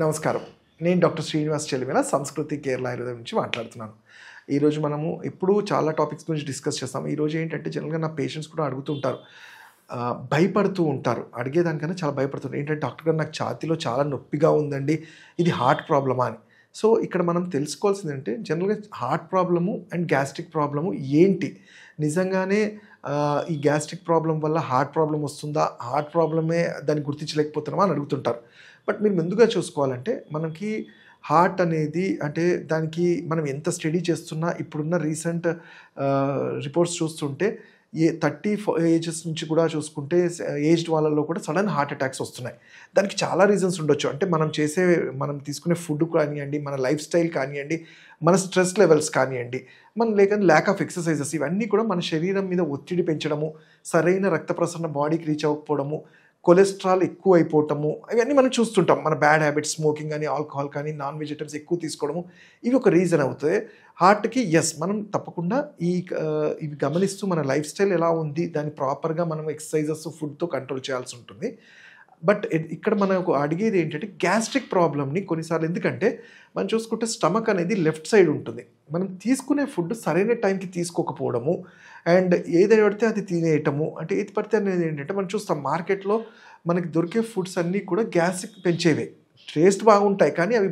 నమస్కారం. నేను డాక్టర్ శ్రీనివాస్ చెలిమేల సంస్కృతి కేరళ ఆయుర్వేదం నుంచి మాట్లాడుతున్నాను. ఈరోజు మనము ఎప్పుడూ చాలా టాపిక్స్ గురించి డిస్కస్ చేస్తాం. ఈరోజు ఏంటంటే జనరల్‌గా నా పేషెంట్స్ కూడా అడుగుతుంటారు. భయపడుతూ ఉంటారు. అడిగేదానికన్నా చాలా భయపడుతుంటారు. ఏంటంటే డాక్టర్ గారు నాకు ఛాతీలో చాలా నొప్పిగా ఉందండి. ఇది హార్ట్ ప్రాబ్లమా అని. సో, ఇక్కడ మనం తెలుసుకోవాల్సిందేంటంటే జనరల్‌గా heart problem and gastric problem ఏంటి? నిజంగానే ఈ గ్యాస్ట్రిక్ ప్రాబ్లమ్ వల్ల హార్ట్ ప్రాబ్లమ్ వస్తుందా? హార్ట్ ప్రాబ్లమే దాన్ని గుర్తించలేకపోతున్నామా అని అడుగుతుంటారు. బట్ మీరు ముందుగా చూసుకోవాలంటే మనకి హార్ట్ అనేది అంటే దానికి మనం ఎంత స్టడీ చేస్తున్నా ఇప్పుడున్న రీసెంట్ రిపోర్ట్స్ చూస్తుంటే 30 ఏజెస్ నుంచి కూడా చూసుకుంటే ఏజ్డ్ వాళ్ళలో కూడా సడన్ హార్ట్ అటాక్స్ వస్తున్నాయి. దానికి చాలా రీజన్స్ ఉండొచ్చు. అంటే మనం తీసుకునే ఫుడ్ కానియండి, మన లైఫ్ స్టైల్ కానియండి, మన స్ట్రెస్ లెవెల్స్ కానియండి, లేక ల్యాక్ ఆఫ్ ఎక్సర్సైజెస్ ఇవన్నీ కూడా మన శరీరం మీద ఒత్తిడి పెంచడము, సరైన రక్త ప్రసరణ బాడీకి రీచ్ అవ్వకపోవడము, కొలెస్ట్రాల్ ఎక్కువైపోవటము ఇవన్నీ మనం చూస్తుంటాం. మన బ్యాడ్ హ్యాబిట్స్ స్మోకింగ్ కానీ, ఆల్కహాల్ కానీ, నాన్ వెజ్ ఐటమ్స్ ఎక్కువ తీసుకోవడము ఇవి ఒక రీజన్ అవుతాయి. హార్ట్‌కి మనం తప్పకుండా ఇవి గమనిస్తూ మన లైఫ్ స్టైల్ ఎలా ఉంది, దాన్ని ప్రాపర్‌గా మనం ఎక్సర్సైజెస్, ఫుడ్‌తో కంట్రోల్ చేయాల్సి ఉంటుంది. బట్ ఇక్కడ మనకు అడిగేది ఏంటంటే గ్యాస్ట్రిక్ ప్రాబ్లమ్‌ని కొన్నిసార్లు ఎందుకంటే మనం చూసుకుంటే స్టమక్ అనేది లెఫ్ట్ సైడ్ ఉంటుంది. మనం తీసుకునే ఫుడ్ సరైన టైంకి తీసుకోకపోవడము అండ్ ఏది పడితే అది తినేయటము. అంటే ఏది పడితే అనేది ఏంటంటే మనం చూస్తాం మార్కెట్‌లో మనకి దొరికే ఫుడ్స్ అన్నీ కూడా గ్యాస్ట్రిక్ పెంచేవే. టేస్ట్ బాగుంటాయి కానీ అవి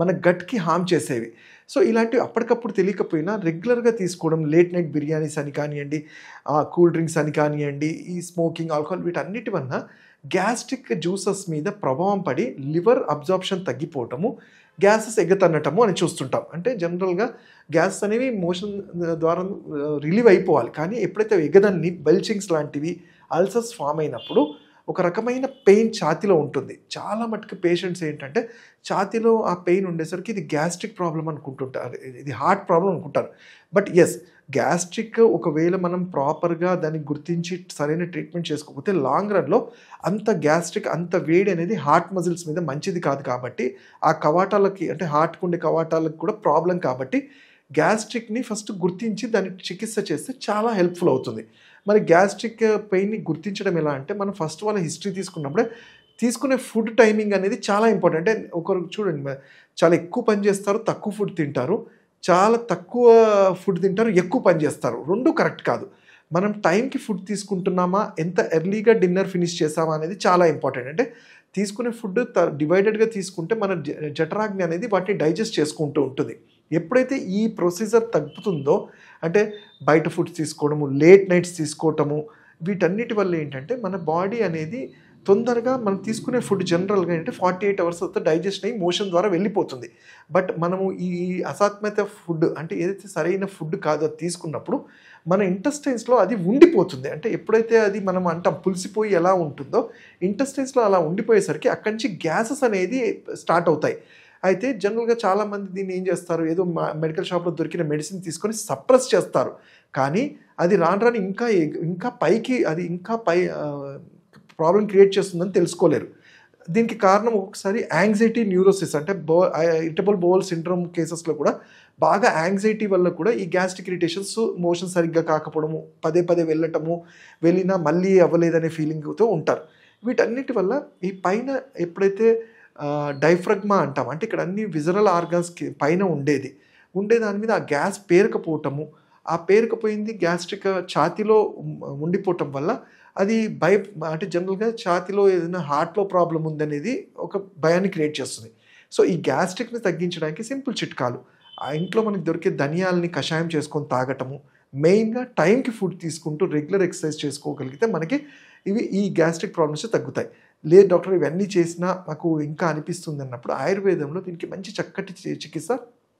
మన గట్‌కి హార్మ్ చేసేవి. సో, ఇలాంటివి అప్పటికప్పుడు తెలియకపోయినా రెగ్యులర్‌గా తీసుకోవడం లేట్ నైట్ బిర్యానీస్ అని కానియండి, కూల్ డ్రింక్స్ అని కానియండి, ఈ స్మోకింగ్, ఆల్కహాల్ వీటన్నిటి వలన గ్యాస్ట్రిక్ జ్యూసెస్ మీద ప్రభావం పడి లివర్ అబ్జార్ప్షన్ తగ్గిపోవటము, గ్యాసెస్ ఎగతన్నటము అని చూస్తుంటాం. అంటే జనరల్‌గా గ్యాసెస్ అనేవి మోషన్ ద్వారా రిలీవ్ అయిపోవాలి. కానీ ఎప్పుడైతే ఎగదన్ని బెల్చింగ్స్ లాంటివి, అల్సర్స్ ఫామ్ అయినప్పుడు ఒక రకమైన పెయిన్ ఛాతీలో ఉంటుంది. చాలా మటుకు పేషెంట్స్ ఏంటంటే ఛాతీలో ఆ పెయిన్ ఉండేసరికి ఇది గ్యాస్ట్రిక్ ప్రాబ్లమ్ అనుకుంటుంటారు. ఇది హార్ట్ ప్రాబ్లమ్ అనుకుంటారు. బట్ గ్యాస్ట్రిక్ ఒకవేళ మనం ప్రాపర్‌గా దాన్ని గుర్తించి సరైన ట్రీట్మెంట్ చేసుకోకపోతే లాంగ్ రన్‌లో అంత వేడి అనేది హార్ట్ మజిల్స్ మీద మంచిది కాదు కాబట్టి, ఆ కవాటాలకి అంటే హార్ట్‌కి ఉండే కవాటాలకు కూడా ప్రాబ్లమ్ కాబట్టి గ్యాస్ట్రిక్‌ని ఫస్ట్ గుర్తించి దానికి చికిత్స చేస్తే చాలా హెల్ప్‌ఫుల్ అవుతుంది. మరి గ్యాస్ట్రిక్ పెయిన్‌ని గుర్తించడం ఎలా అంటే మనం ఫస్ట్ వాళ్ళ హిస్టరీ తీసుకున్నప్పుడే తీసుకునే ఫుడ్ టైమింగ్ అనేది చాలా ఇంపార్టెంట్. అంటే ఒకరు చూడండి చాలా ఎక్కువ పని చేస్తారు, తక్కువ ఫుడ్ తింటారు. చాలా తక్కువ ఫుడ్ తింటారు, ఎక్కువ పని చేస్తారు. 2 కరెక్ట్ కాదు. మనం టైంకి ఫుడ్ తీసుకుంటున్నామా, ఎంత ఎర్లీగా డిన్నర్ ఫినిష్ చేసామా అనేది చాలా ఇంపార్టెంట్. అంటే తీసుకునే ఫుడ్ డివైడెడ్‌గా తీసుకుంటే మన జఠరాగ్ని అనేది వాటిని డైజెస్ట్ చేసుకుంటూ ఉంటుంది. ఎప్పుడైతే ఈ ప్రొసీజర్ తగ్గుతుందో అంటే బయట ఫుడ్స్ తీసుకోవడము, లేట్ నైట్స్ తీసుకోవటము వీటన్నిటి వల్ల ఏంటంటే మన బాడీ అనేది తొందరగా మనం తీసుకునే ఫుడ్ జనరల్‌గా ఏంటంటే 48 అవర్స్ తర్వాత డైజెషన్ అయ్యి మోషన్ ద్వారా వెళ్ళిపోతుంది. బట్ మనము ఈ అసాత్మిక ఫుడ్ అంటే ఏదైతే సరైన ఫుడ్ కాదో అది తీసుకున్నప్పుడు మన ఇంటెస్టైన్స్‌లో అది ఉండిపోతుంది. అంటే ఎప్పుడైతే అది మనం అంటాం పులిసిపోయి ఎలా ఉంటుందో ఇంటెస్టైన్స్‌లో అలా ఉండిపోయేసరికి అక్కడి నుంచి గ్యాసెస్ అనేది స్టార్ట్ అవుతాయి. అయితే జనరల్‌గా చాలామంది దీన్ని ఏం చేస్తారు, ఏదో మెడికల్ షాప్‌లో దొరికిన మెడిసిన్ తీసుకొని సప్రెస్ చేస్తారు. కానీ అది రాను రాను ఇంకా పైకి అది ప్రాబ్లమ్ క్రియేట్ చేస్తుందని తెలుసుకోలేరు. దీనికి కారణం ఒక్కొక్కసారి యాంగ్జైటీ న్యూరోసిస్ అంటే ఇరిటబుల్ బౌల్ సిండ్రోమ్ కేసెస్‌లో కూడా బాగా యాంగ్జైటీ వల్ల కూడా ఈ గ్యాస్ట్రిక్ ఇరిటేషన్స్ మోషన్ సరిగ్గా కాకపోవడము, పదే పదే వెళ్ళటము, వెళ్ళినా మళ్ళీ అవ్వలేదనే ఫీలింగ్‌తో ఉంటారు. వీటన్నిటి వల్ల ఈ పైన ఎప్పుడైతే డైఫ్రగ్మా అంటాం. అంటే ఇక్కడ అన్ని విజరల్ ఆర్గాన్స్‌కి పైన ఉండే దాని మీద ఆ గ్యాస్ పేరకపోవటము, ఆ పేరుకుపోయింది గ్యాస్ట్రిక్ ఛాతీలో ఉండిపోవటం వల్ల అది అంటే జనరల్‌గా ఛాతీలో ఏదైనా హార్ట్‌లో ప్రాబ్లమ్ ఉందనేది ఒక భయాన్ని క్రియేట్ చేస్తుంది. సో, ఈ గ్యాస్ట్రిక్‌ని తగ్గించడానికి సింపుల్ చిట్కాలు. ఆ ఇంట్లో మనకు దొరికే ధనియాలని కషాయం చేసుకొని తాగటము, మెయిన్‌గా టైంకి ఫుడ్ తీసుకుంటూ రెగ్యులర్ ఎక్సర్సైజ్ చేసుకోగలిగితే మనకి ఈ గ్యాస్ట్రిక్ ప్రాబ్లమ్స్ తగ్గుతాయి. లేదు డాక్టర్ ఇవన్నీ చేసినా మాకు ఇంకా అనిపిస్తుంది అన్నప్పుడు ఆయుర్వేదంలో దీనికి మంచి చక్కటి చికిత్స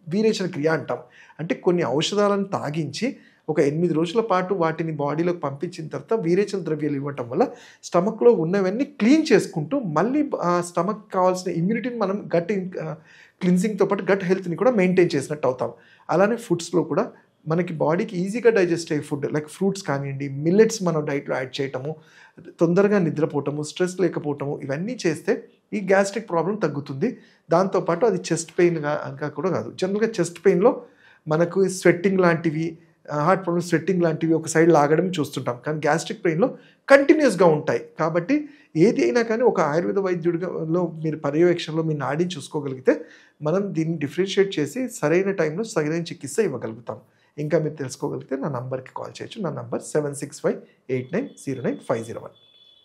వీరేచన క్రియ అంటాం. అంటే కొన్ని ఔషధాలను తాగించి ఒక 8 రోజుల పాటు వాటిని బాడీలోకి పంపించిన తర్వాత వీరేచన ద్రవ్యాలు ఇవ్వటం వల్ల స్టమక్‌లో ఉన్నవన్నీ క్లీన్ చేసుకుంటూ మళ్ళీ స్టమక్ కావాల్సిన ఇమ్యూనిటీని మనం క్లిన్జింగ్‌తో పాటు గట్ హెల్త్‌ని కూడా మెయింటైన్ చేసినట్టు అవుతాం. అలానే ఫుడ్స్‌లో కూడా మనకి బాడీకి ఈజీగా డైజెస్ట్ అయ్యే ఫుడ్ లైక్ ఫ్రూట్స్ కానియండి, మిల్లెట్స్ మనం డైట్‌లో యాడ్ చేయటము, తొందరగా నిద్రపోవటము, స్ట్రెస్ లేకపోవటము ఇవన్నీ చేస్తే ఈ గ్యాస్ట్రిక్ ప్రాబ్లమ్ తగ్గుతుంది. దాంతో పాటు అది చెస్ట్ పెయిన్‌గా కూడా కాదు. జనరల్‌గా చెస్ట్ పెయిన్‌లో మనకు స్వెట్టింగ్ లాంటివి, హార్ట్ ప్రాబ్లమ్ స్వెట్టింగ్ లాంటివి ఒక సైడ్ లాగడం చూస్తుంటాం. కానీ గ్యాస్ట్రిక్ పెయిన్లో కంటిన్యూస్గా ఉంటాయి. కాబట్టి ఏది అయినా కానీ ఒక ఆయుర్వేద వైద్యుడిలో మీరు పర్యవేక్షణలో మీ నాడిని చూసుకోగలిగితే మనం దీన్ని డిఫరెన్షియేట్ చేసి సరైన టైంలో సరైన చికిత్స ఇవ్వగలుగుతాం. ఇంకా మీరు తెలుసుకోగలిగితే నా నంబర్కి కాల్ చేయొచ్చు. నా నంబర్ 7658909501.